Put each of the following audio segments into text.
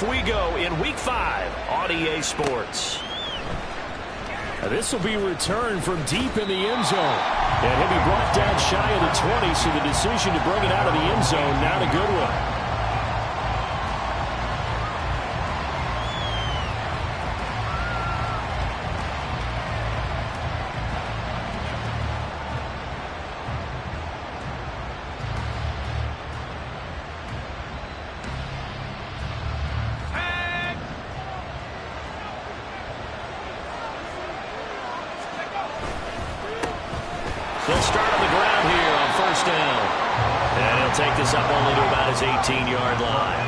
off we go in Week 5 on EA Sports. This will be returned from deep in the end zone. And he'll be brought down shy of the 20, so the decision to bring it out of the end zone, not a good one. They'll start on the ground here on first down. And he'll take this up only to about his 18-yard line.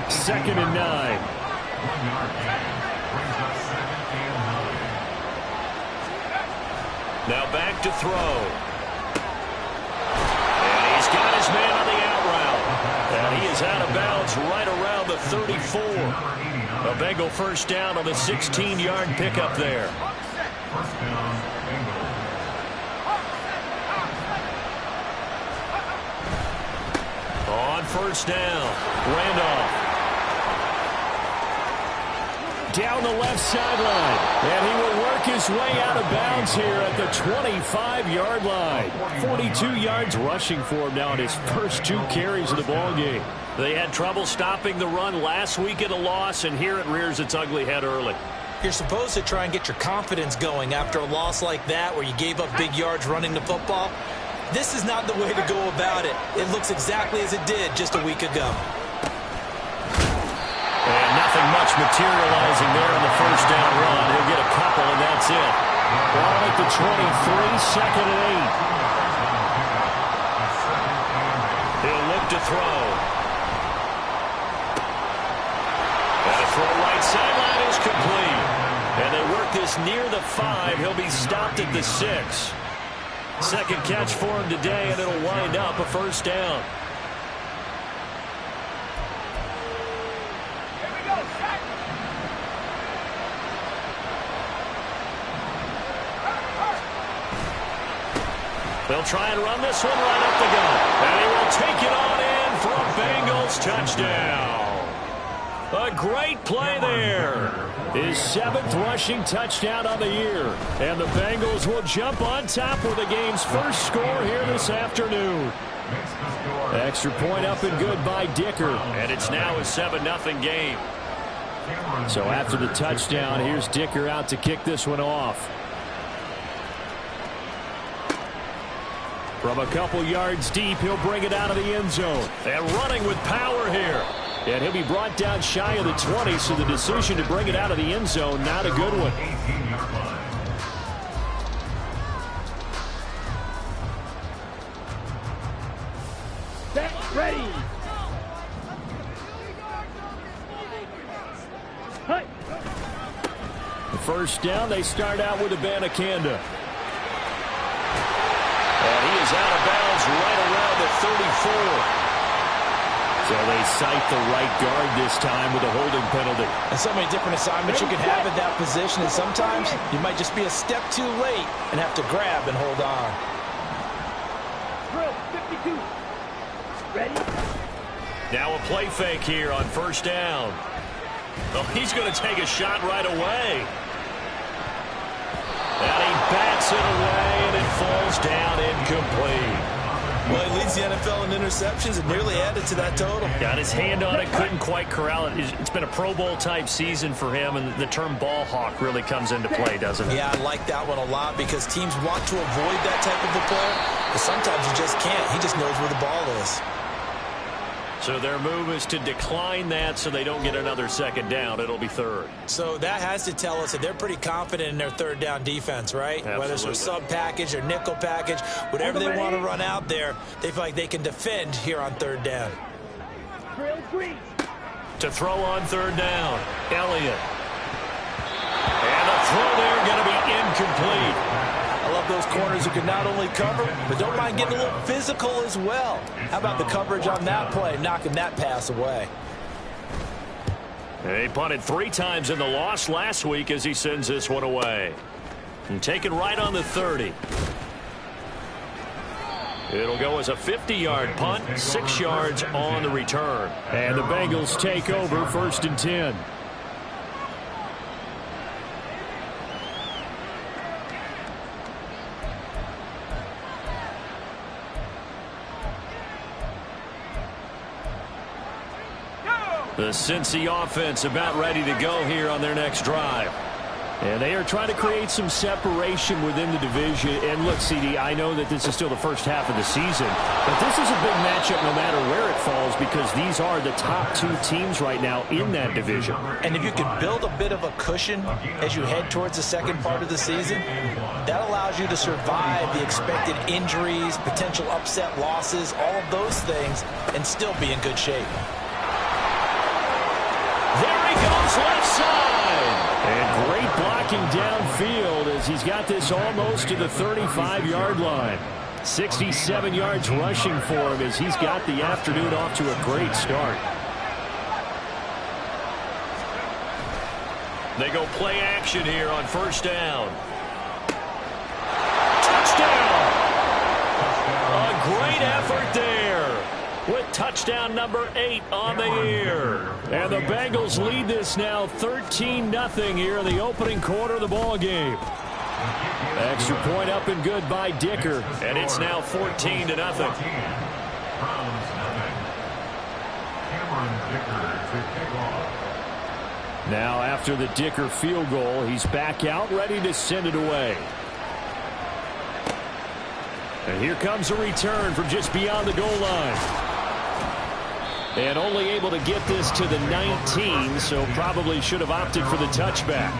2nd and 9. Now back to throw. And he's got his man on the out route. And he is out of bounds right around the 34. A Bengal first down on the 16-yard pickup there. First down, Bengals. On first down, Randolph. Down the left sideline. And he will work his way out of bounds here at the 25-yard line. 42 yards rushing for him now in his first 2 carries of the ball game. They had trouble stopping the run last week in a loss, and here it rears its ugly head early. You're supposed to try and get your confidence going after a loss like that where you gave up big yards running the football. This is not the way to go about it. It looks exactly as it did just a week ago. And nothing much materializing there in the first down run. He'll get a couple, and that's it. Ball at the 23, 2nd and 8. He'll look to throw. And a throw right sideline is complete. And they work this near the 5. He'll be stopped at the 6. Second catch for him today, and it'll wind up a first down. They'll try and run this one right up the gut. And he will take it on in for a Bengals touchdown. A great play there. His 7th rushing touchdown on the year. And the Bengals will jump on top with the game's first score here this afternoon. Extra point up and good by Dicker. And it's now a 7-0 game. So after the touchdown, here's Dicker out to kick this one off. From a couple yards deep, he'll bring it out of the end zone. And running with power here. And he'll be brought down shy of the 20, so the decision to bring it out of the end zone, not a good one. Set, ready. The first down, they start out with Abanikanda. And he is out of bounds right around the 34. So they cite the right guard this time with a holding penalty. And so many different assignments you can have at that position, and sometimes you might just be a step too late and have to grab and hold on. Drill 52. Ready? Now a play fake here on first down. Oh, he's going to take a shot right away. And he bats it away, and it falls down incomplete. Well, he leads the NFL in interceptions and nearly added to that total. Got his hand on it, couldn't quite corral it. It's been a Pro Bowl-type season for him, and the term ball hawk really comes into play, doesn't it? Yeah, I like that one a lot because teams want to avoid that type of a player, but sometimes you just can't. He just knows where the ball is. So their move is to decline that so they don't get another second down. It'll be 3rd. So that has to tell us that they're pretty confident in their 3rd down defense, right? Absolutely. Whether it's a sub package or nickel package, whatever they want to run out there, they feel like they can defend here on 3rd down. Drill 3. To throw on 3rd down, Elliott. And the throw there going to be incomplete. I love those corners who can not only cover, but don't mind getting a little physical as well. How about the coverage on that play, knocking that pass away? He punted 3 times in the loss last week as he sends this one away. And taken right on the 30. It'll go as a 50-yard punt, 6 yards on the return. And the Bengals take over 1st and 10. The Cincy offense about ready to go here on their next drive. And they are trying to create some separation within the division. And look, CD, I know that this is still the first half of the season, but this is a big matchup no matter where it falls because these are the top 2 teams right now in that division. And if you can build a bit of a cushion as you head towards the second part of the season, that allows you to survive the expected injuries, potential upset losses, all of those things, and still be in good shape. There he goes, left side. And great blocking downfield as he's got this almost to the 35-yard line. 67 yards rushing for him as he's got the afternoon off to a great start. They go play action here on 1st down. Touchdown! A great effort there with touchdown number 8 on the year. And the Bengals lead this now 13-0 here in the opening quarter of the ball game. Extra point up and good by Dicker. And it's now 14-0. Now after the Dicker field goal, he's back out ready to send it away. And here comes a return from just beyond the goal line. And only able to get this to the 19, so probably should have opted for the touchback.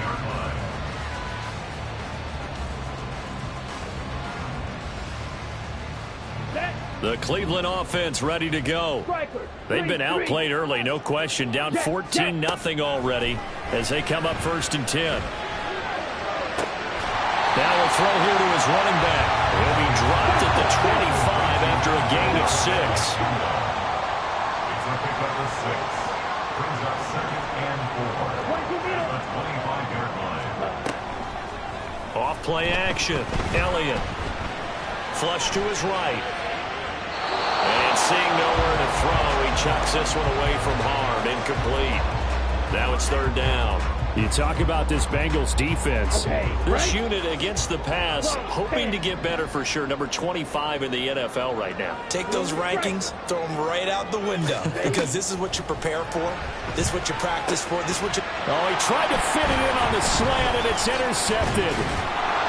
The Cleveland offense ready to go. They've been outplayed early, no question. Down 14-0 already as they come up 1st and 10. Now a throw here to his running back. He'll be dropped at the 25 after a gain of 6. Brings up 2nd and 4 at the 25-yard line. Off play action. Elliott. Flush to his right. And seeing nowhere to throw, he chucks this one away from harm. Incomplete. Now it's 3rd down. You talk about this Bengals defense. This unit against the pass, hoping to get better for sure. Number 25 in the NFL right now. Take those rankings, throw them right out the window because this is what you prepare for. This is what you practice for. This is what you... Oh, he tried to fit it in on the slant, and it's intercepted.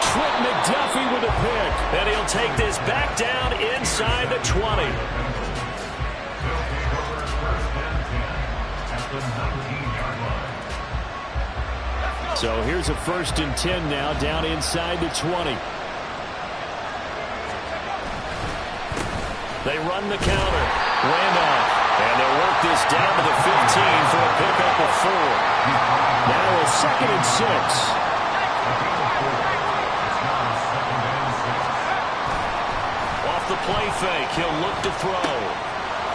Trent McDuffie with a pick. And he'll take this back down inside the 20. So here's a 1st and 10 now down inside the 20. They run the counter. Randolph. And they'll work this down to the 15 for a pickup of 4. Now a 2nd and 6. Off the play fake. He'll look to throw.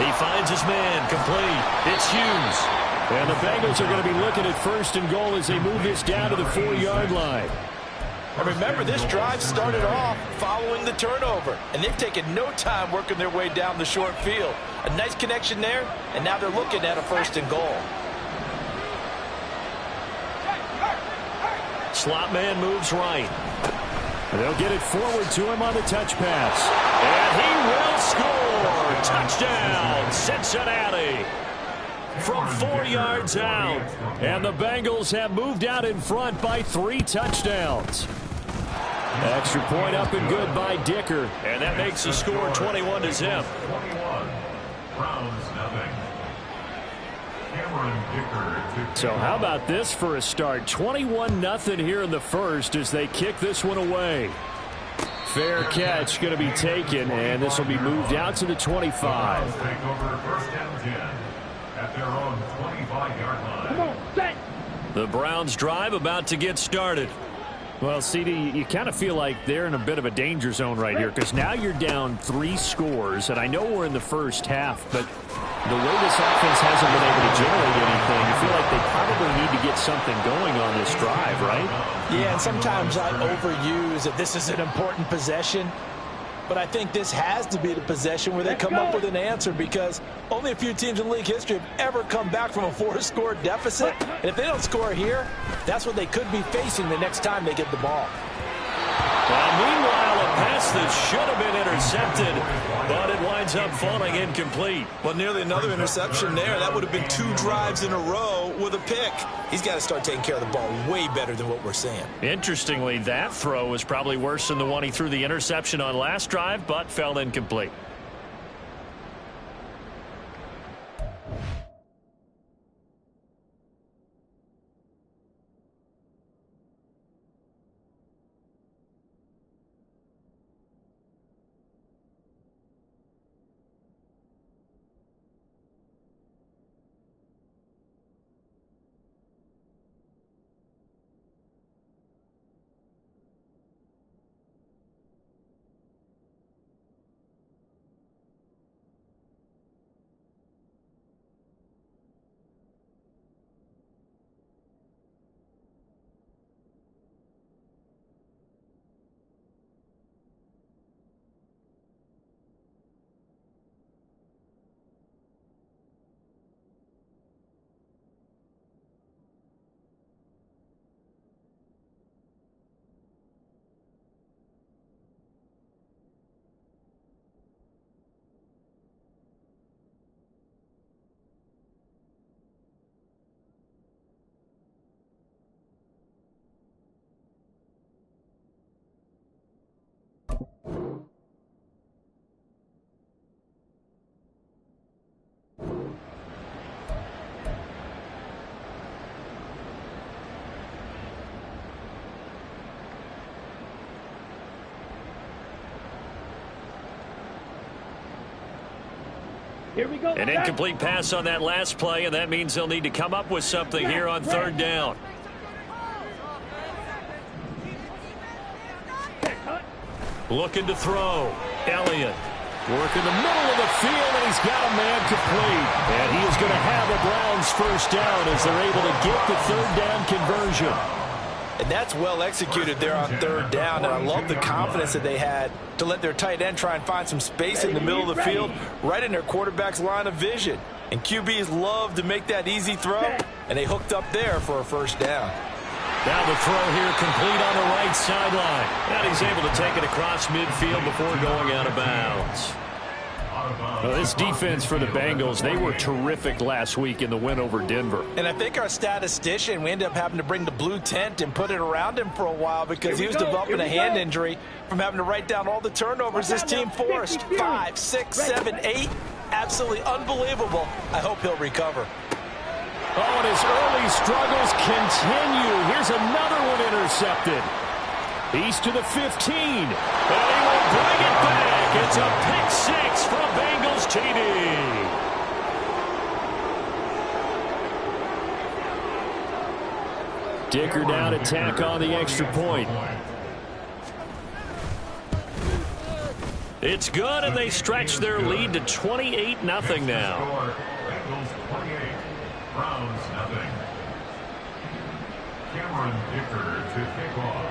He finds his man. Complete. It's Hughes. And the Bengals are going to be looking at 1st and goal as they move this down to the 4-yard line. And remember, this drive started off following the turnover, and they've taken no time working their way down the short field. A nice connection there, and now they're looking at a 1st and goal. Slot man moves right. And they'll get it forward to him on the touch pass. And he will score. Touchdown, Cincinnati. From 4 yards out. And the Bengals have moved out in front by 3 touchdowns. Extra point up and good by Dicker. And that makes the score 21-0. So how about this for a start? 21-0 here in the first as they kick this one away. Fair catch going to be taken, and this will be moved out to the 25. Take over 1st and 10 at their own 25-yard line. Come on, set. The Browns drive about to get started. Well, CD, you kind of feel like they're in a bit of a danger zone right here because now you're down 3 scores, and I know we're in the first half, but the way this offense hasn't been able to generate anything, you feel like they probably need to get something going on this drive, right? Yeah, and sometimes I overuse that this is an important possession. but I think this has to be the possession where they come up with an answer, because only a few teams in league history have ever come back from a 4-score deficit. And if they don't score here, that's what they could be facing the next time they get the ball. Well, meanwhile, a pass that should have been intercepted, but it winds up falling incomplete. Well, nearly another interception there. That would have been 2 drives in a row with a pick. He's got to start taking care of the ball way better than what we're seeing. Interestingly, that throw was probably worse than the one he threw the interception on last drive, but fell incomplete. Here we go. An incomplete pass on that last play, and that means they'll need to come up with something here on 3rd down. Looking to throw. Elliott working the middle of the field, and he's got a man complete. And he is going to have a Browns 1st down as they're able to get the 3rd down conversion. And that's well executed there on 3rd down, and I love the confidence that they had to let their tight end try and find some space in the middle of the field, right in their quarterback's line of vision. And QBs love to make that easy throw, and they hooked up there for a 1st down. Now the throw here complete on the right sideline. And he's able to take it across midfield before going out of bounds. Well, this defense for the Bengals, they were terrific last week in the win over Denver. And I think our statistician, we ended up having to bring the blue tent and put it around him for a while because he was developing a hand injury from having to write down all the turnovers this team forced. 5, 6, 7, 8. Absolutely unbelievable. I hope he'll recover. Oh, and his early struggles continue. Here's another one intercepted. He's to the 15. And he will bring it back. It's a pick 6 for a Bengals TD. Dicker down to tack on the extra point. It's good, and they stretch their lead to 28-0 now. Bengals 28, Browns 0. Cameron Dicker to kick off.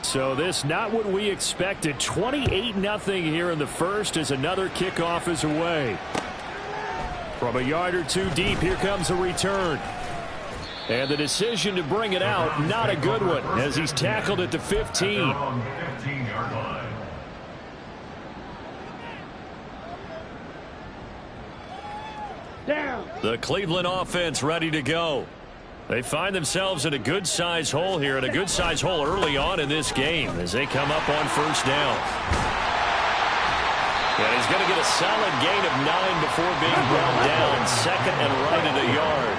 So this not what we expected. 28-0 here in the first as another kickoff is away. From a yard or two deep, here comes a return. And the decision to bring it out, not a good one, as he's tackled at the 15. 15-yard line. Down. The Cleveland offense ready to go. They find themselves in a good-sized hole here, and a good-sized hole early on in this game as they come up on 1st down. And he's going to get a solid gain of 9 before being brought down. 2nd and right at a yard.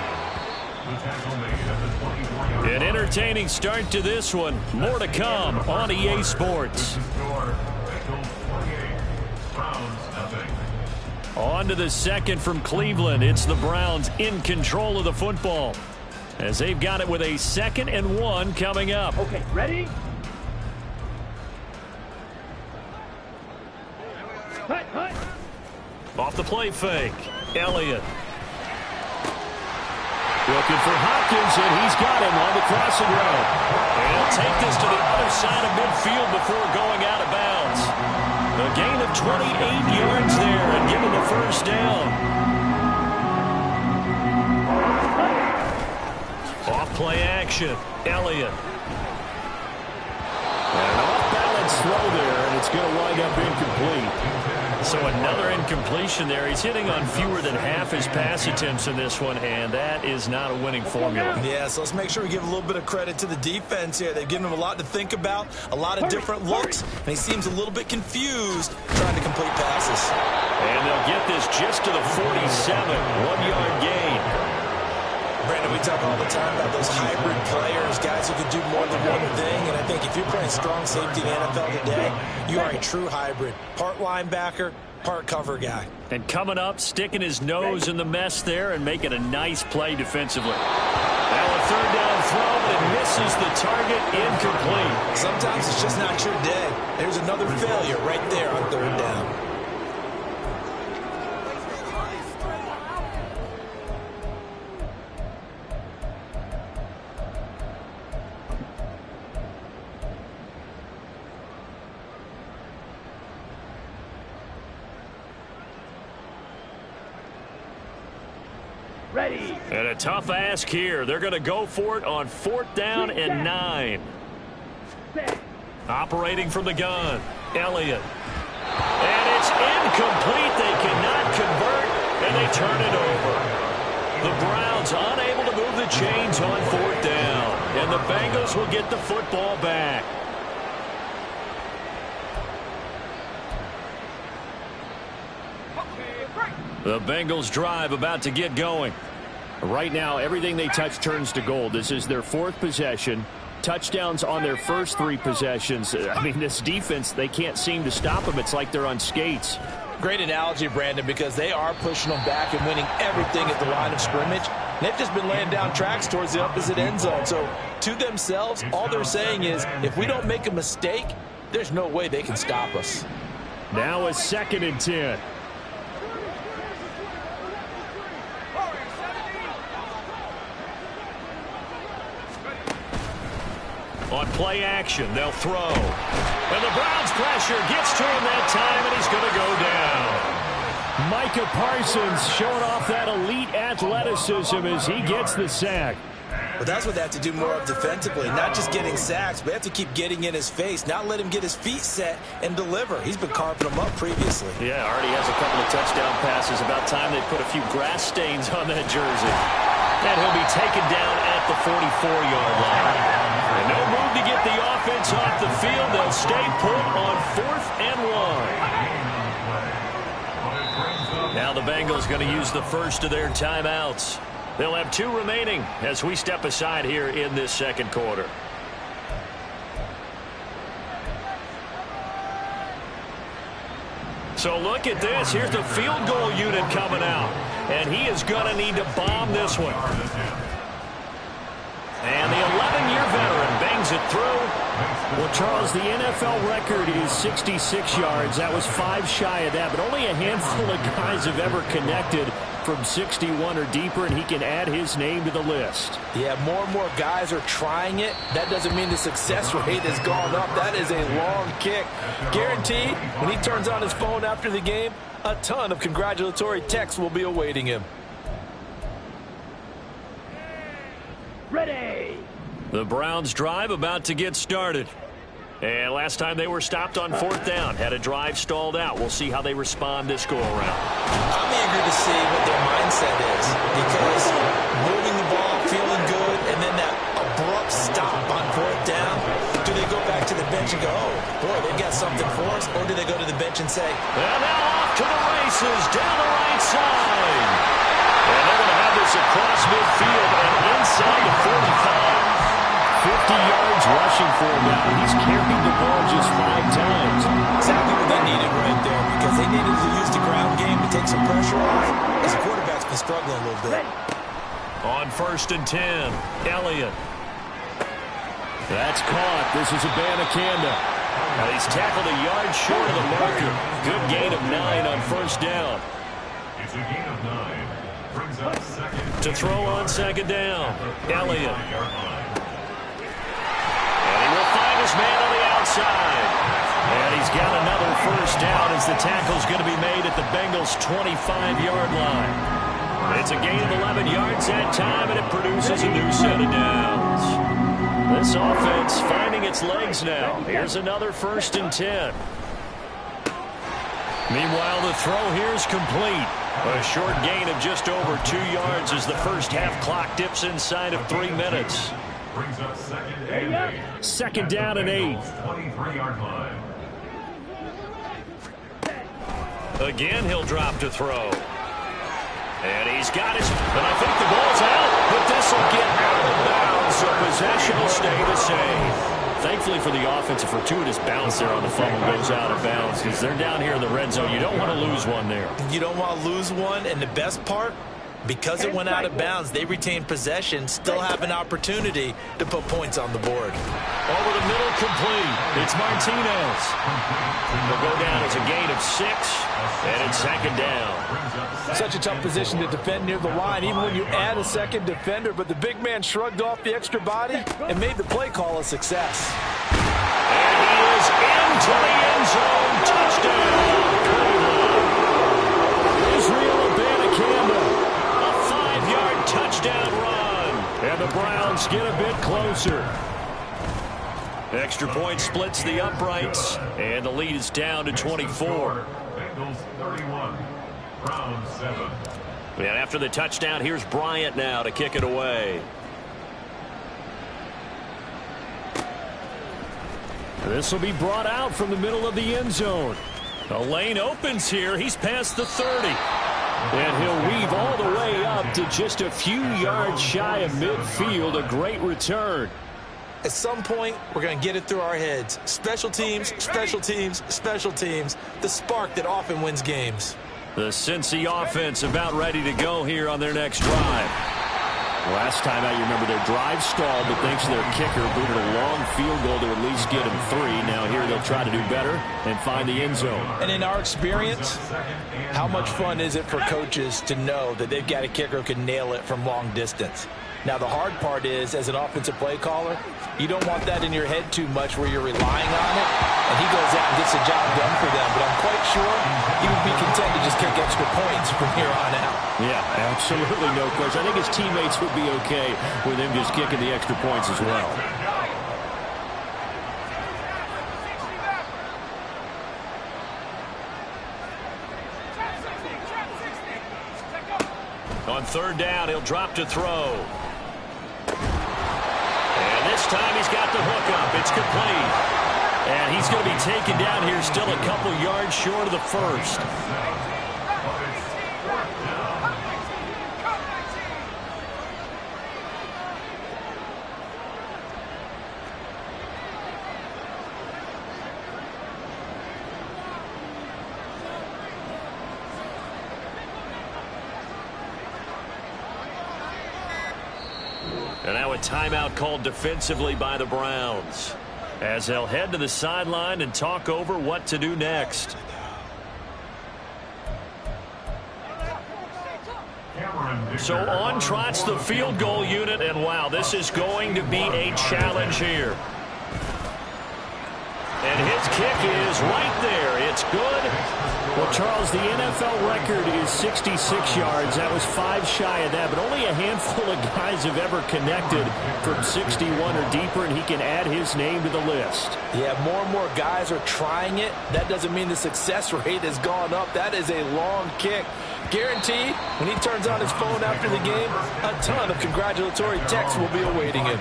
An entertaining start to this one. More to come on EA Sports. On to the 2nd from Cleveland. It's the Browns in control of the football, as they've got it with a 2nd and 1 coming up. Okay, ready? Hut, hut. Off the play fake. Elliott. Looking for Hopkins, and he's got him on the crossing route. And he'll take this to the other side of midfield before going out of bounds. A gain of 28 yards there and given the first down. Off play action. Elliott. And an off-balance throw there, and it's going to wind up incomplete. So another incompletion there. He's hitting on fewer than half his pass attempts in this one, and that is not a winning formula. Yeah, so let's make sure we give a little bit of credit to the defense here. They've given him a lot to think about, a lot of different looks, and he seems a little bit confused trying to complete passes. And they'll get this just to the 47, 1-yard gain. Brandon, we talk all the time about those hybrid players, guys who can do more than one thing, and I think if you're playing strong safety in the NFL today, you are a true hybrid. Part linebacker, part cover guy. And coming up, sticking his nose in the mess there and making a nice play defensively. Now a third down throw, but it misses the target, incomplete. Sometimes it's just not your day. There's another failure right there on third down. Ready. And a tough ask here. They're going to go for it on 4th down and 9. Set. Operating from the gun, Elliott. And it's incomplete. They cannot convert, and they turn it over. The Browns unable to move the chains on 4th down. And the Bengals will get the football back. The Bengals drive about to get going. Right now, everything they touch turns to gold. This is their 4th possession. Touchdowns on their first 3 possessions. I mean, this defense, they can't seem to stop them. It's like they're on skates. Great analogy, Brandon, because they are pushing them back and winning everything at the line of scrimmage. They've just been laying down tracks towards the opposite end zone. So, to themselves, all they're saying is, if we don't make a mistake, there's no way they can stop us. Now a 2nd and 10. On play action, they'll throw. And the Browns pressure gets to him that time, and he's going to go down. Micah Parsons showing off that elite athleticism as he gets the sack. But that's what they have to do more of defensively, not just getting sacks, but they have to keep getting in his face, not let him get his feet set and deliver. He's been carving them up previously. Yeah, already has a couple of touchdown passes. About time they put a few grass stains on that jersey. And he'll be taken down at the 44-yard line. And no move to get the offense off the field. They'll stay put on 4th and 1. Now the Bengals going to use the first of their timeouts. They'll have 2 remaining as we step aside here in this 2nd quarter. So look at this. Here's the field goal unit coming out. And he is going to need to bomb this one. And the 11-year veteran bangs it through. Well, Charles, the NFL record is 66 yards. That was 5 shy of that, but only a handful of guys have ever connected from 61 or deeper, and he can add his name to the list. Yeah, more and more guys are trying it. That doesn't mean the success rate has gone up. That is a long kick. Guaranteed, when he turns on his phone after the game, a ton of congratulatory texts will be awaiting him. Ready. The Browns drive about to get started. And last time they were stopped on 4th down, had a drive stalled out. We'll see how they respond this go-around. I'm eager to see what their mindset is, because moving the ball, feeling good, and then that abrupt stop on 4th down, do they go back to the bench and go, oh, boy, they've got something for us, or do they go to the bench and say, and now off to the races down the right side. And they're going to have this across midfield and inside the 45. 50 yards rushing for him now. He's carried the ball just 5 times. Exactly what they needed right there, because they needed to use the ground game to take some pressure off, as the quarterback's been struggling a little bit. On 1st and 10, Elliott. That's caught. This is Abanikanda. Now he's tackled a yard short of the marker. Good gain of 9 on 1st down. It's a gain of 9. To throw on second down, Elliott. And he will find his man on the outside. And he's got another first down as the tackle's going to be made at the Bengals' 25-yard line. It's a gain of 11 yards that time, and it produces a new set of downs. This offense finding its legs now. Here's another 1st and 10. Meanwhile, the throw here is complete. A short gain of just over 2 yards as the first half clock dips inside of 3 minutes. Brings up 2nd and 8. Second down and 8. 23-yard line. Again, he'll drop to throw. And he's got his, and I think the ball's out, but this will get out of bounds, so possession will stay the same. Thankfully for the offense, a fortuitous bounce there on the fumble goes out of bounds because they're down here in the red zone. You don't want to lose one there. You don't want to lose one, and the best part, because it went out of bounds, they retain possession, still have an opportunity to put points on the board. Over the middle, complete. It's Martinez. He'll go down as a gain of 6, and it's second down. Such a tough position to defend near the line, even when you add a second defender, but the big man shrugged off the extra body and made the play call a success. And he is into the end zone. Touchdown, Cleveland. Israel Abanikanda. A 5-yard touchdown run. And the Browns get a bit closer. Extra point splits the uprights, and the lead is down to 24. Bengals 31. Browns 7. And after the touchdown, here's Bryant now to kick it away. This will be brought out from the middle of the end zone. The lane opens here. He's past the 30. And he'll weave all the way up to just a few yards shy of midfield. A great return. At some point, we're going to get it through our heads. Special teams, special teams, special teams. The spark that often wins games. The Cincy offense about ready to go here on their next drive. Last time out, you remember their drive stalled, but thanks to their kicker, booted a long field goal to at least get them 3. Now here they'll try to do better and find the end zone. And in our experience, how much fun is it for coaches to know that they've got a kicker who can nail it from long distance? Now, the hard part is, as an offensive play caller, you don't want that in your head too much where you're relying on it, and he goes out and gets the job done for them. But I'm quite sure he would be content to just kick extra points from here on out. Yeah, absolutely no question. I think his teammates would be okay with him just kicking the extra points as well. On 3rd down, he'll drop to throw. And this time he's got the hook up. It's complete. And he's going to be taken down here still a couple yards short of the first. And now a timeout called defensively by the Browns, as they'll head to the sideline and talk over what to do next. So on trots the field goal unit, and wow, this is going to be a challenge here. And his kick is right there. It's good. Well, Charles, the NFL record is 66 yards. That was 5 shy of that, but only a handful of guys have ever connected from 61 or deeper, and he can add his name to the list. Yeah, more and more guys are trying it. That doesn't mean the success rate has gone up. That is a long kick. Guaranteed, when he turns on his phone after the game, a ton of congratulatory texts will be awaiting him.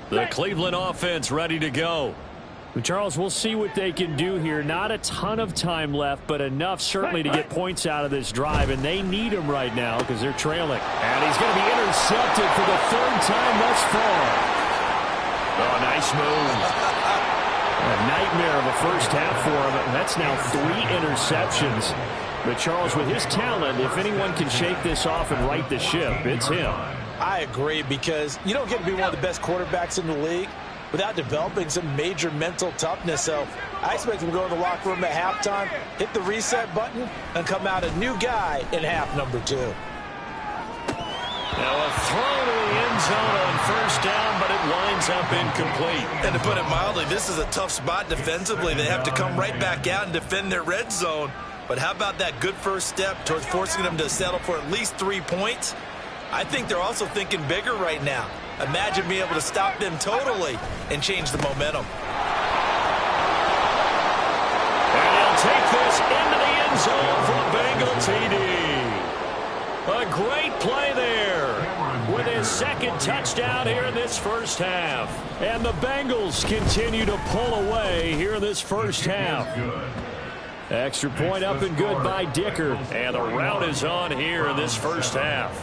The Cleveland offense ready to go. Charles, we'll see what they can do here. Not a ton of time left, but enough certainly to get points out of this drive, and they need them right now because they're trailing. And he's going to be intercepted for the 3rd time thus far. Oh, nice move. A nightmare of a first half for him. That's now 3 interceptions. But Charles, with his talent, if anyone can shake this off and right the ship, it's him. I agree, because you don't get to be one of the best quarterbacks in the league without developing some major mental toughness. So I expect him to go to the locker room at halftime, hit the reset button, and come out a new guy in half number 2. Now a throw to the end zone on first down, but it winds up incomplete. And to put it mildly, this is a tough spot defensively. They have to come right back out and defend their red zone. But how about that good first step towards forcing them to settle for at least 3 points? I think they're also thinking bigger right now. Imagine being able to stop them totally and change the momentum. And he'll take this into the end zone for a Bengal TD. A great play there with his second touchdown here in this first half. And the Bengals continue to pull away here in this first half. Extra point up and good by Dicker. And the route is on here in this first half.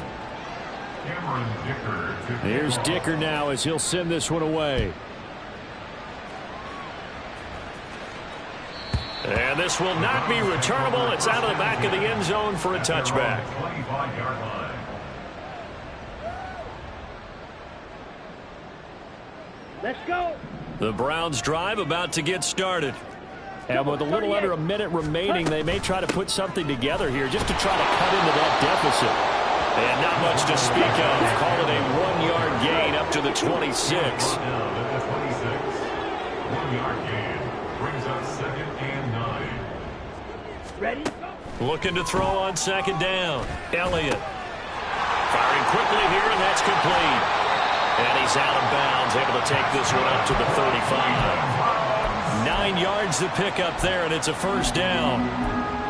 Here's Dicker now as he'll send this one away. And this will not be returnable. It's out of the back of the end zone for a touchback. Let's go. The Browns drive about to get started. And with a little under a minute remaining, they may try to put something together here just to try to cut into that deficit. And not much to speak of. Call it a 1-yard gain up to the 26. 1-yard gain brings up 2nd and 9. Ready? Looking to throw on second down. Elliott. Firing quickly here, and that's complete. And he's out of bounds, able to take this one up to the 35. 9 yards to pick up there, and it's a first down.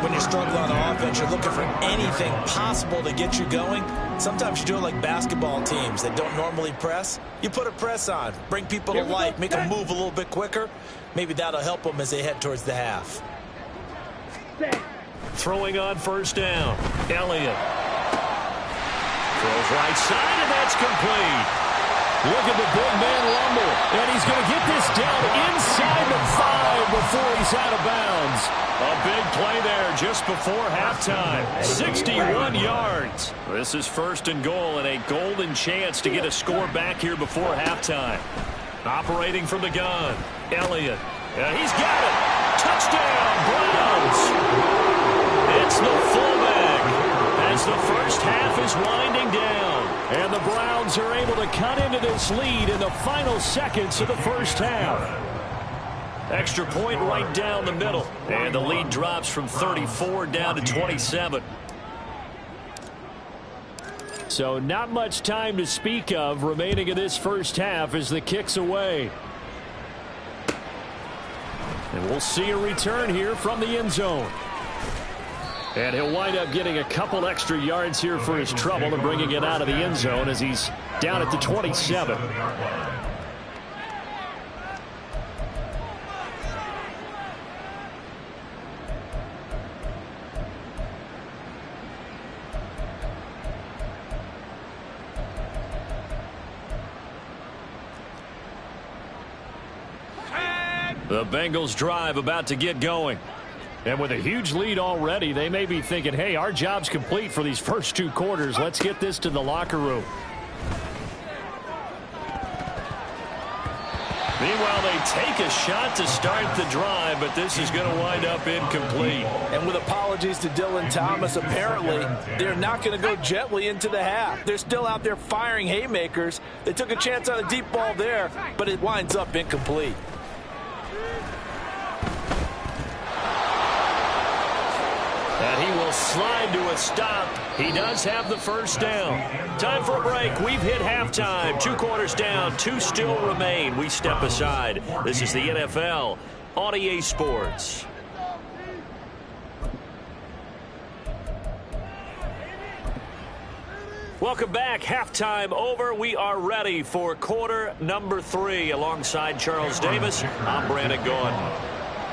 When you're struggling on offense, you're looking for anything possible to get you going. Sometimes you do it like basketball teams that don't normally press. You put a press on, bring people to life, make them move a little bit quicker. Maybe that'll help them as they head towards the half. Throwing on first down. Elliott. Throws right side, and that's complete. Look at the big man rumble. And he's going to get this down inside the 5 before he's out of bounds. A big play there just before halftime. 61 yards. This is first and goal and a golden chance to get a score back here before halftime. Operating from the gun. Elliott. He's got it. Touchdown, Browns. It's the fullback as the first half is winding down. And the Browns are able to cut into this lead in the final seconds of the first half. Extra point right down the middle. And the lead drops from 34 down to 27. So not much time to speak of remaining in this first half as the kick's away. And we'll see a return here from the end zone. And he'll wind up getting a couple extra yards here for his trouble and bringing it out of the end zone as he's down at the 27. The Bengals drive about to get going. And with a huge lead already, they may be thinking, hey, our job's complete for these first 2 quarters. Let's get this to the locker room. Meanwhile, they take a shot to start the drive, but this is going to wind up incomplete. And with apologies to Dylan Thomas, apparently they're not going to go gently into the half. They're still out there firing haymakers. They took a chance on a deep ball there, but it winds up incomplete. And he will slide to a stop. He does have the first down. Time for a break. We've hit halftime. 2 quarters down. 2 still remain. We step aside. This is the NFL on EA Sports. Welcome back. Halftime over. We are ready for quarter number 3. Alongside Charles Davis, I'm Brandon Gordon.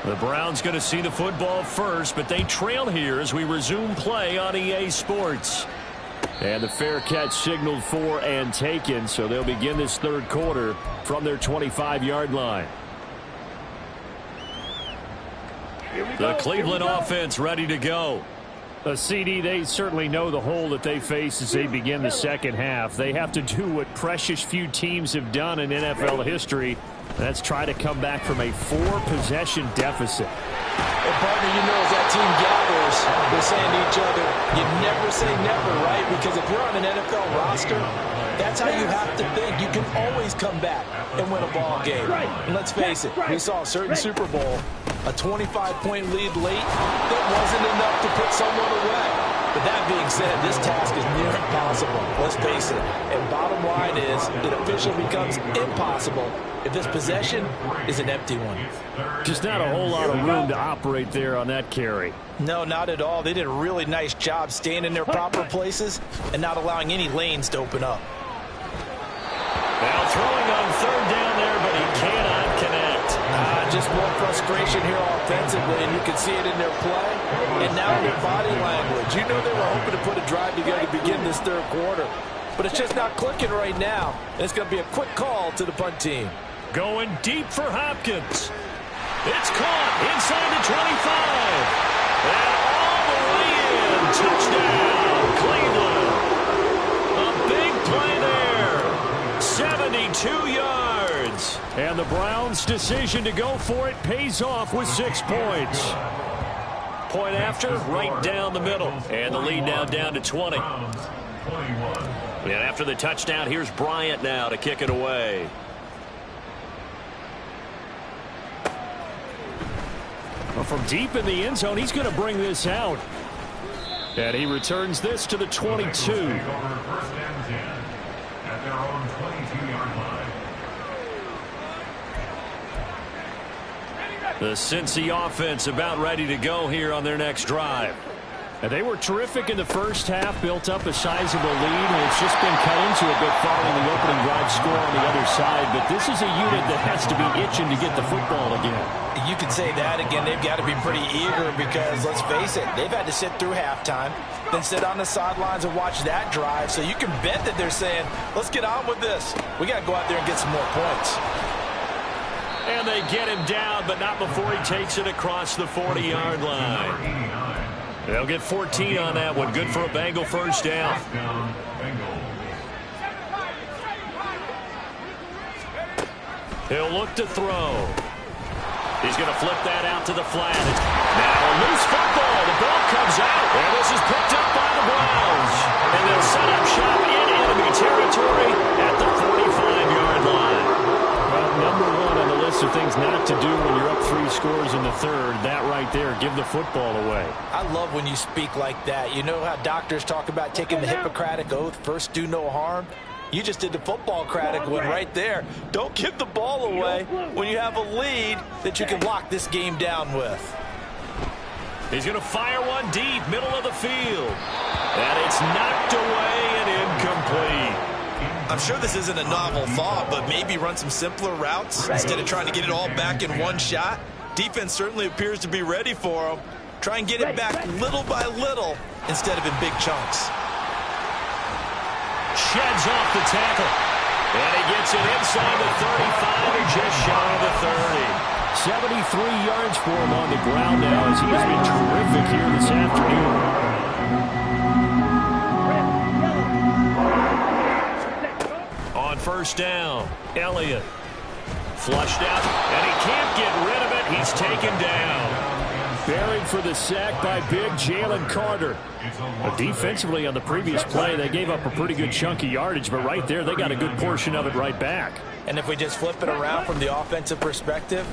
The Browns going to see the football first, but they trail here as we resume play on EA Sports. And the fair catch signaled for and taken, so they'll begin this third quarter from their 25-yard line. The Cleveland offense ready to go. A CD, they certainly know the hole that they face as they begin the second half. They have to do what precious few teams have done in NFL history, Let's try to come back from a 4-possession deficit. And partner, you know, as that team gathers, they're saying to each other, you never say never, right? Because if you're on an NFL roster, that's how you have to think. You can always come back and win a ball game. And let's face it, we saw a certain Super Bowl, a 25-point lead late that wasn't enough to put someone away. But that being said, this task is near impossible. Let's face it. And bottom line is, it officially becomes impossible if this possession is an empty one. Just not a whole lot of room to operate there on that carry. No, not at all. They did a really nice job staying in their proper places and not allowing any lanes to open up. Now throwing on third down there, but he cannot connect. Just more frustration here offensively, and you can see it in their play and now in their body language. You know they were hoping to put a drive together to begin this third quarter, but it's just not clicking right now. And it's going to be a quick call to the punt team. Going deep for Hopkins. It's caught inside the 25. And all the way in. Touchdown, Cleveland. A big play there. 72 yards. And the Browns' decision to go for it pays off with 6 points. Point after, right down the middle. And the lead now down to 20. And after the touchdown, here's Bryant now to kick it away. Well, from deep in the end zone, he's going to bring this out. And he returns this to the 22. At their own 22-yard line. The Cincy offense about ready to go here on their next drive. And they were terrific in the first half, built up a sizable lead, and it's just been cut into a bit following the opening drive score on the other side. But this is a unit that has to be itching to get the football again. You could say that again. They've got to be pretty eager because, let's face it, they've had to sit through halftime, then sit on the sidelines and watch that drive. So you can bet that they're saying, let's get on with this. We got to go out there and get some more points. And they get him down, but not before he takes it across the 40-yard line. They'll get 14 on that one. Good for a Bengal first down. He'll look to throw. He's going to flip that out to the flat. Now a loose football. The ball comes out. And this is picked up by the Browns. And they'll set up shop in enemy territory at the 45-yard line. Well, number one on the list of things not to do when you're up 3 scores in the third. That right there, give the football away. I love when you speak like that. You know how doctors talk about taking the Hippocratic Oath, first do no harm? You just did the football-cratic one right there. Don't give the ball away when you have a lead that you can lock this game down with. He's going to fire one deep, middle of the field. And it's knocked away and incomplete. I'm sure this isn't a novel thought, but maybe run some simpler routes instead of trying to get it all back in one shot. Defense certainly appears to be ready for him. Try and get it back little by little instead of in big chunks. Sheds off the tackle. And he gets it inside the 35 and just shy of the 30. 73 yards for him on the ground now as he has been terrific here this afternoon. On first down, Elliott flushed out, and he can't get rid of it. He's taken down. Buried for the sack by big Jalen Carter. But defensively on the previous play, they gave up a pretty good chunk of yardage, but right there, they got a good portion of it right back. And if we just flip it around from the offensive perspective,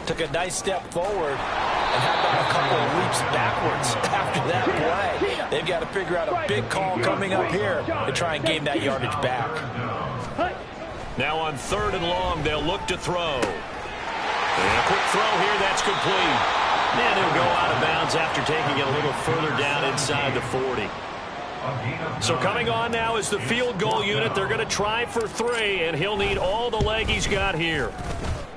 took a nice step forward, and how about a couple of leaps backwards after that play? They've got to figure out a big call coming up here to try and gain that yardage back. Now on third and long, they'll look to throw. And a quick throw here, that's complete. And he'll go out of bounds after taking it a little further down inside the 40. So coming on now is the field goal unit. They're going to try for 3, and he'll need all the leg he's got here.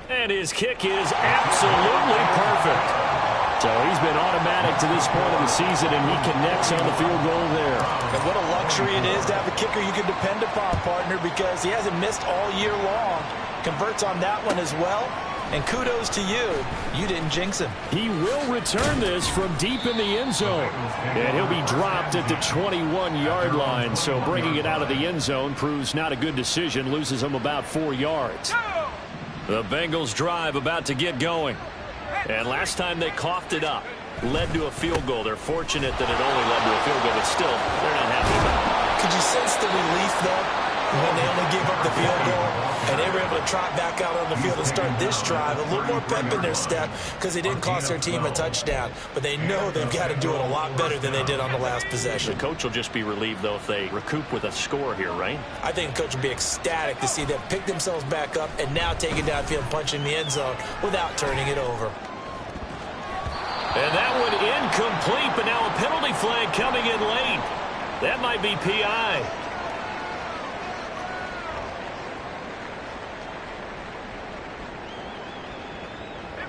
And his kick is absolutely perfect. So he's been automatic to this point of the season, and he connects on the field goal there. And what a luxury it is to have a kicker you can depend upon, partner, because he hasn't missed all year long. Converts on that one as well. And kudos to you. You didn't jinx him. He will return this from deep in the end zone. And he'll be dropped at the 21-yard line. So bringing it out of the end zone proves not a good decision. Loses him about 4 yards. The Bengals drive about to get going. And last time they coughed it up, led to a field goal. They're fortunate that it only led to a field goal, but still, they're not happy about it. Could you sense the relief, though, when they only gave up the field goal and they were able to trot back out on the field and start this drive? A little more pep in their step because they didn't cost their team a touchdown, but they know they've got to do it a lot better than they did on the last possession. The coach will just be relieved, though, if they recoup with a score here, right? I think the coach will be ecstatic to see them pick themselves back up and now take it downfield, punch in the end zone without turning it over. And that one incomplete, but now a penalty flag coming in late. That might be PI.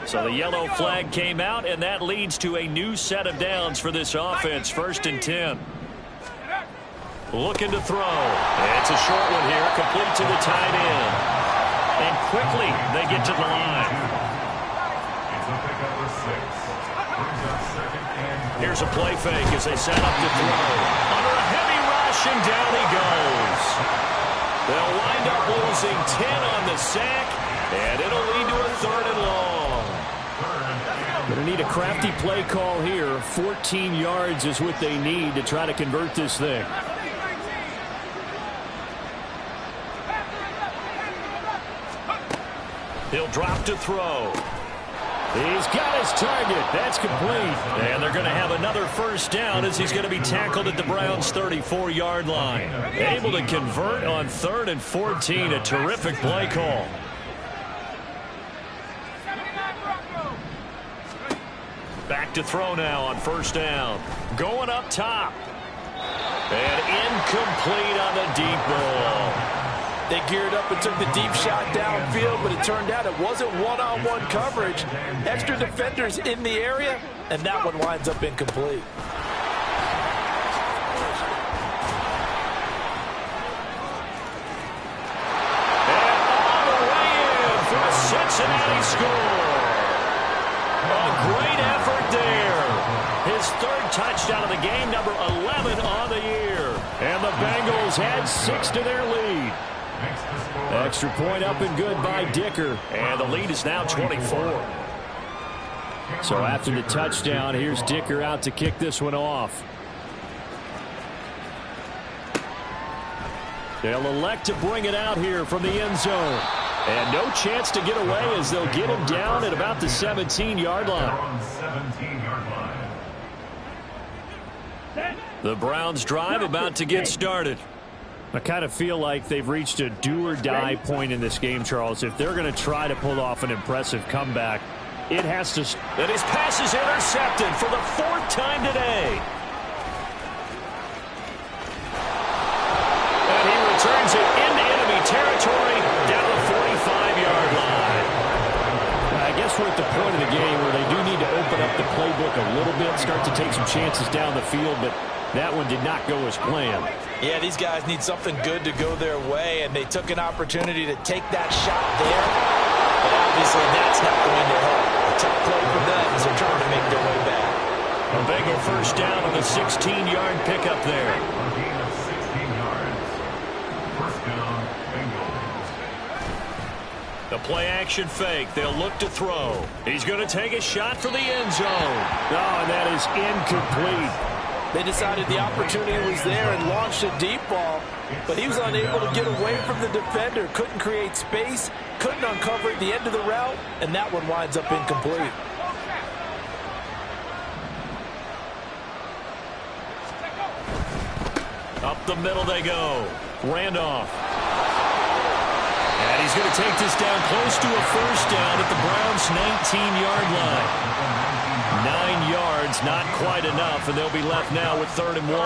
So the yellow flag came out, and that leads to a new set of downs for this offense. 1st and 10. Looking to throw. It's a short one here, complete to the tight end. And quickly they get to the line. Here's a play fake as they set up to throw. Under a heavy rush, and down he goes. They'll wind up losing 10 on the sack, and it'll lead to a 3rd and long. Going to need a crafty play call here. 14 yards is what they need to try to convert this thing. He'll drop to throw. He's got his target. That's complete. And they're going to have another 1st down as he's going to be tackled at the Browns' 34-yard line. Able to convert on 3rd and 14. A terrific play call. Back to throw now on 1st down. Going up top. And incomplete on the deep ball. They geared up and took the deep shot downfield, but it turned out it wasn't one-on-one coverage. Extra defenders in the area, and that one winds up incomplete. And all the way in for a Cincinnati score. A great effort there. His 3rd touchdown of the game, number 11 on the year. And the Bengals add 6 to their lead. Extra point up and good by Dicker. And the lead is now 24. So after the touchdown, here's Dicker out to kick this one off. They'll elect to bring it out here from the end zone. And no chance to get away as they'll get him down at about the 17-yard line. The Browns drive about to get started. I kind of feel like they've reached a do-or-die point in this game, Charles. If they're going to try to pull off an impressive comeback, it has to... And his pass is intercepted for the 4th time today. And he returns it into enemy territory down the 45-yard line. I guess we're at the point of the game where they do need to open up the playbook a little bit, start to take some chances down the field, but that one did not go as planned. Yeah, these guys need something good to go their way, and they took an opportunity to take that shot there. But obviously, that's not going to help. A tough play for them as they're trying to make their way back. A Bengal 1st down on the 16-yard pickup there. The play-action fake. They'll look to throw. He's going to take a shot for the end zone. Oh, and that is incomplete. They decided the opportunity was there and launched a deep ball, but he was unable to get away from the defender, couldn't create space, couldn't uncover at the end of the route, and that one winds up incomplete. Up the middle they go. Randolph. And he's going to take this down close to a 1st down at the Browns' 19-yard line. 9 yards, not quite enough, and they'll be left now with 3rd and 1.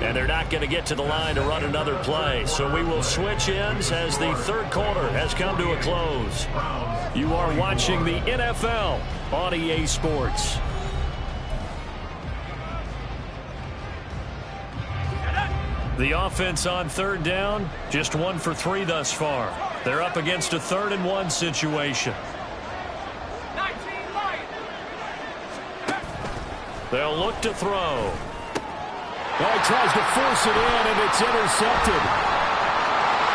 And they're not going to get to the line to run another play, so we will switch ends as the 3rd quarter has come to a close. You are watching the NFL on EA Sports. The offense on 3rd down, just 1 for 3 thus far. They're up against a 3rd and 1 situation. They'll look to throw. He tries to force it in, and it's intercepted.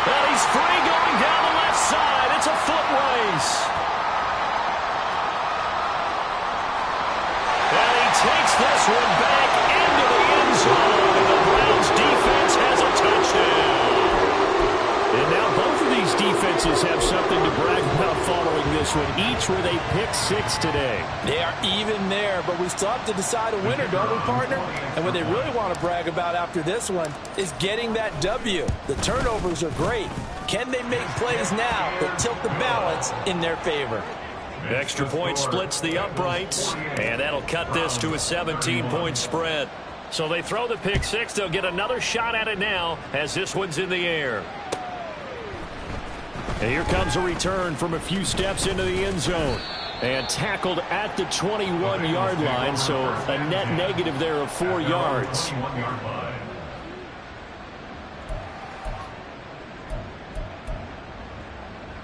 And he's free going down the left side. It's a foot race. And he takes this one back into the end zone. And the Browns defense has a touchdown. And now both of these defenses have something to brag about following this one. Each with a pick six today. They are even there, but we still have to decide a winner, don't we, partner? And what they really want to brag about after this one is getting that W. The turnovers are great. Can they make plays now that tilt the balance in their favor? Extra point splits the uprights, and that'll cut this to a 17-point spread. So they throw the pick six. They'll get another shot at it now as this one's in the air. And here comes a return from a few steps into the end zone. And tackled at the 21-yard line, so a net negative there of 4 yards.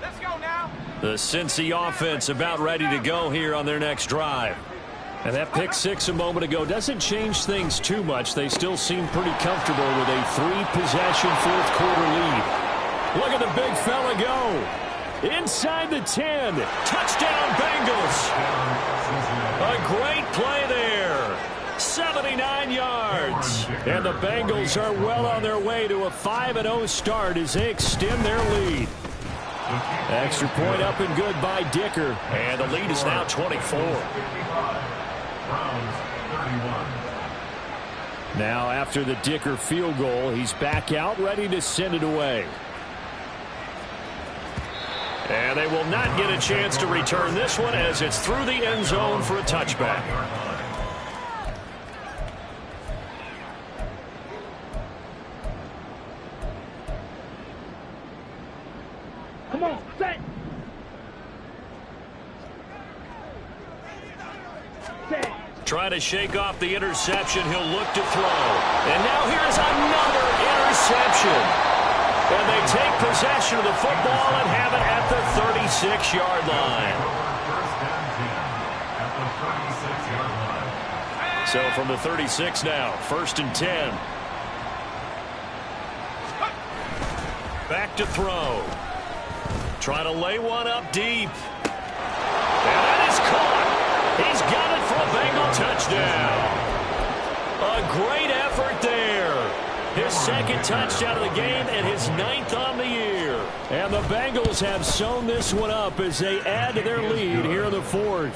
Let's go now. The Cincy offense about ready to go here on their next drive. And that pick six a moment ago doesn't change things too much. They still seem pretty comfortable with a 3-possession fourth-quarter lead. Look at the big fella go. Inside the 10. Touchdown, Bengals. A great play there. 79 yards. And the Bengals are well on their way to a 5-0 start as they extend their lead. Extra point up and good by Dicker. And the lead is now 24. Now after the Dicker field goal, he's back out ready to send it away. And they will not get a chance to return this one as it's through the end zone for a touchback. Come on, set. Set. Trying to shake off the interception. He'll look to throw. And now here's another interception. And they take possession of the football and have it at the 36-yard line. So from the 36 now, 1st and 10. Back to throw. Trying to lay one up deep. And that is caught. He's got it for a Bengal touchdown. A great effort there. His second touchdown of the game and his 9th on the year. And the Bengals have sewn this one up as they add to their lead here in the 4th.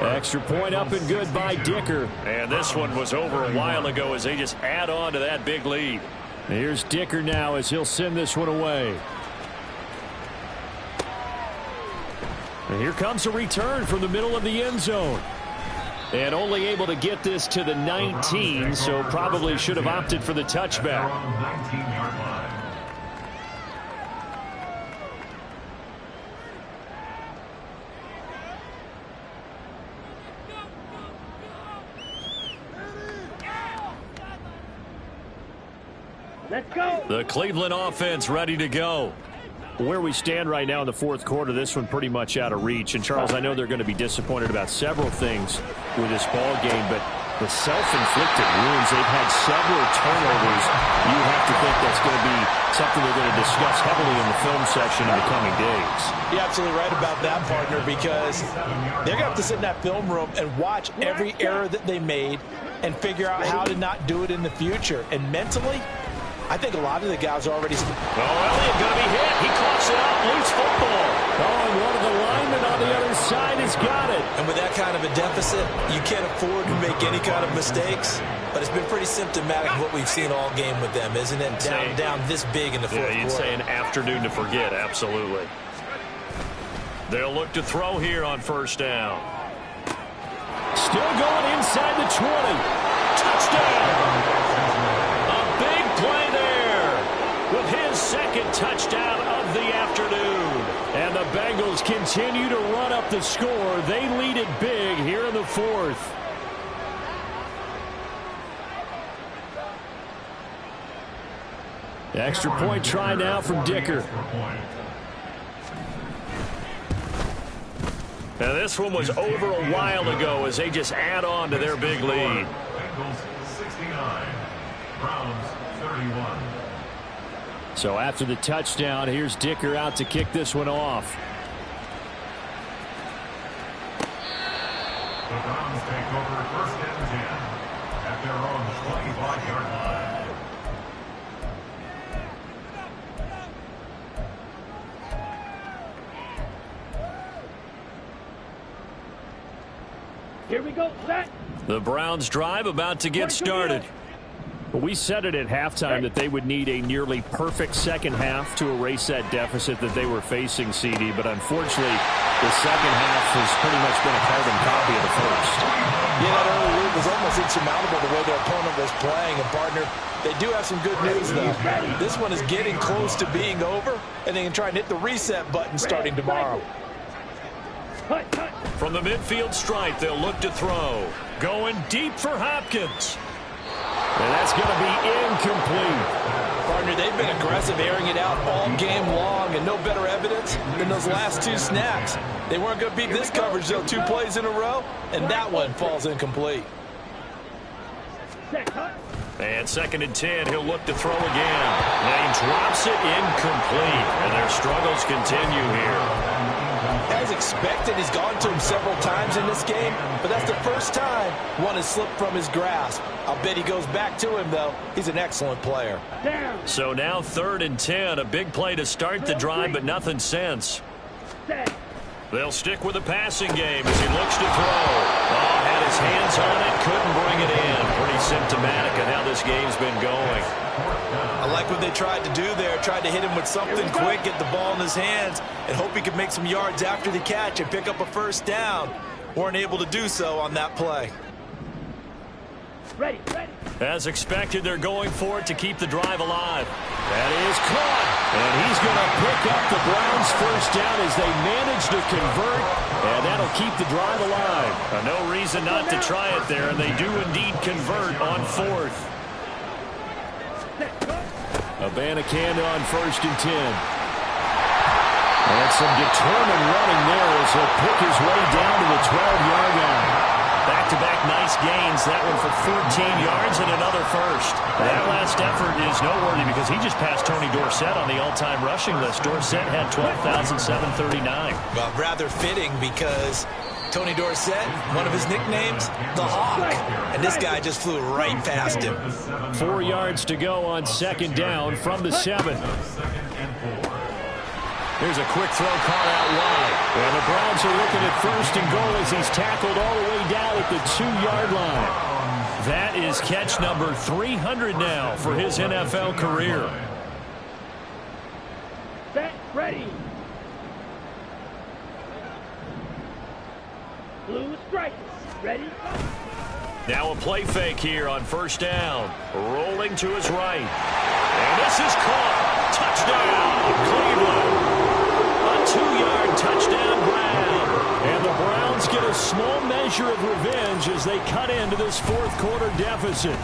Extra point up and good by Dicker. And this one was over a while ago as they just add on to that big lead. Here's Dicker now as he'll send this one away. And here comes a return from the middle of the end zone. And only able to get this to the 19, so probably should have opted for the touchback. Let's go. The Cleveland offense ready to go. Where we stand right now in the 4th quarter, this one pretty much out of reach. And, Charles, I know they're going to be disappointed about several things with this ball game, but the self-inflicted wounds, they've had several turnovers. You have to think that's going to be something they're going to discuss heavily in the film section in the coming days. You're absolutely right about that, partner, because they're going to have to sit in that film room and watch every error that they made and figure out how to not do it in the future. And mentally, I think a lot of the guys are already... Oh, Elliott going to be hit. He coughs it out, loose football. Oh, and one of the linemen on the other side has got it. And with that kind of a deficit, you can't afford to make any kind of mistakes. But it's been pretty symptomatic of what we've seen all game with them, isn't it? Down this big in the 4th quarter. Yeah, you'd say an afternoon to forget, absolutely. They'll look to throw here on 1st down. Still going inside the 20. Touchdown! Play there with his 2nd touchdown of the afternoon. And the Bengals continue to run up the score. They lead it big here in the 4th. Extra point try now from Dicker. Now this one was over a while ago as they just add on to their big lead. Browns 31. So after the touchdown, here's Dicker out to kick this one off. The Browns take over 1st and 10 at their own 25-yard line. Here we go, set. The Browns drive about to get started. We said it at halftime that they would need a nearly perfect second half to erase that deficit that they were facing, CD. But unfortunately, the second half has pretty much been a carbon copy of the first. Yeah, that early lead was almost insurmountable the way their opponent was playing. And, partner, they do have some good news, though. This one is getting close to being over, and they can try and hit the reset button starting tomorrow. From the midfield stripe, they'll look to throw. Going deep for Hopkins. And that's going to be incomplete. Partner, they've been aggressive, airing it out all game long, and no better evidence than those last 2 snaps. They weren't going to beat this coverage, though, 2 plays in a row, and that one falls incomplete. And 2nd and 10, he'll look to throw again. And he drops it incomplete, and their struggles continue here. As expected, he's gone to him several times in this game, but that's the first time one has slipped from his grasp. I'll bet he goes back to him, though. He's an excellent player. So now 3rd and 10, a big play to start the drive, but nothing since. They'll stick with the passing game as he looks to throw. Oh, had his hands on it, couldn't bring it in. Pretty symptomatic of how this game's been going. I like what they tried to do there. Tried to hit him with something quick, get the ball in his hands, and hope he could make some yards after the catch and pick up a first down. Weren't able to do so on that play. Ready. As expected, they're going for it to keep the drive alive. That is caught. And he's going to pick up the Browns' first down as they manage to convert. And that'll keep the drive alive. No reason not to try it there, and they do indeed convert on 4th. Abanikanda on 1st and 10. And some determined running there as he'll pick his way down to the 12-yard line. Back-to-back nice gains. That one for 14 yards and another first. That last effort is noteworthy because he just passed Tony Dorsett on the all-time rushing list. Dorsett had 12,739. Well, rather fitting because Tony Dorsett, one of his nicknames, the Hawk. And this guy just flew right past him. 4 yards to go on 2nd down from the 7. Here's a quick throw caught out wide. And the Browns are looking at 1st and goal as he's tackled all the way down at the 2-yard line. That is catch number 300 now for his NFL career. Set, ready. Blue strike. Ready. Now a play fake here on 1st down. Rolling to his right. And this is caught. Touchdown, Cleveland. A 2-yard touchdown grab. And the Browns get a small measure of revenge as they cut into this 4th quarter deficit.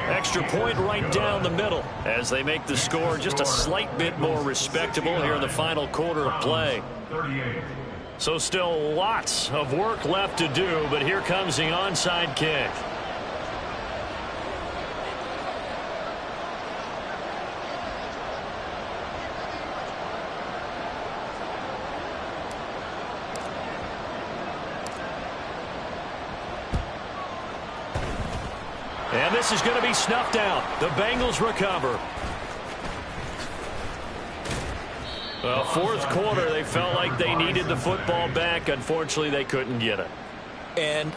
Extra point right down the middle as they make the score just a slight bit more respectable here in the final quarter of play. So still lots of work left to do, but here comes the onside kick. And this is going to be snuffed out. The Bengals recover. Well, 4th quarter, they felt like they needed the football back. Unfortunately, they couldn't get it. And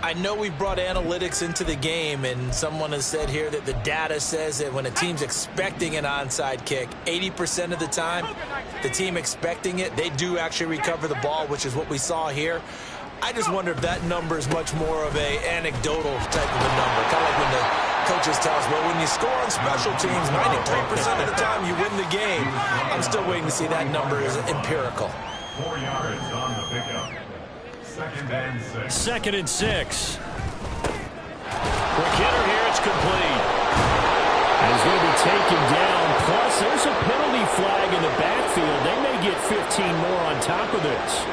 I know we brought analytics into the game, and someone has said here that the data says that when a team's expecting an onside kick, 80% of the time, the team expecting it, they do actually recover the ball, which is what we saw here. I just wonder if that number is much more of a anecdotal type of a number. Kind of like when the coaches tell us, well, when you score on special teams, 93% of the time you win the game. I'm still waiting to see that number is empirical. 4 yards on the pickup. 2nd and 6. 2nd and 6. Quick hitter here, it's complete. He's going to be taken down. Plus, there's a penalty flag in the backfield. They may get 15 more on top of this.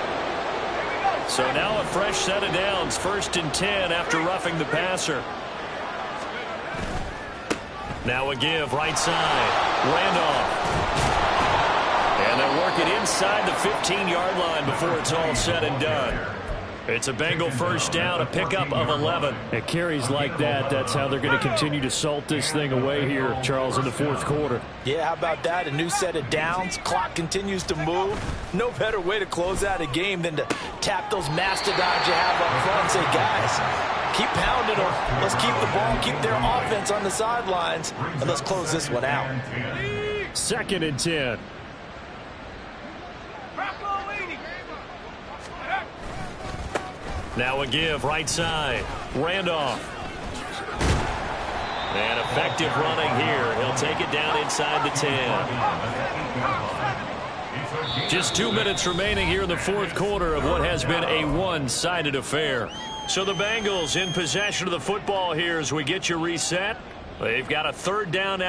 So now a fresh set of downs. 1st and 10 after roughing the passer. Now a give, right side. Randolph. And they'll work it inside the 15-yard line before it's all said and done. It's a Bengal first down, a pickup of 11. At carries like that, that's how they're going to continue to salt this thing away here, Charles, in the fourth quarter. Yeah, how about that? A new set of downs. Clock continues to move. No better way to close out a game than to tap those mastodons you have up front and say, guys, keep pounding them. Let's keep the ball, keep their offense on the sidelines, and let's close this one out. 2nd and 10. Now a give, right side. Randolph. And effective running here. He'll take it down inside the 10. Just 2 minutes remaining here in the fourth quarter of what has been a one-sided affair. So the Bengals in possession of the football here as we get you reset. They've got a 3rd down.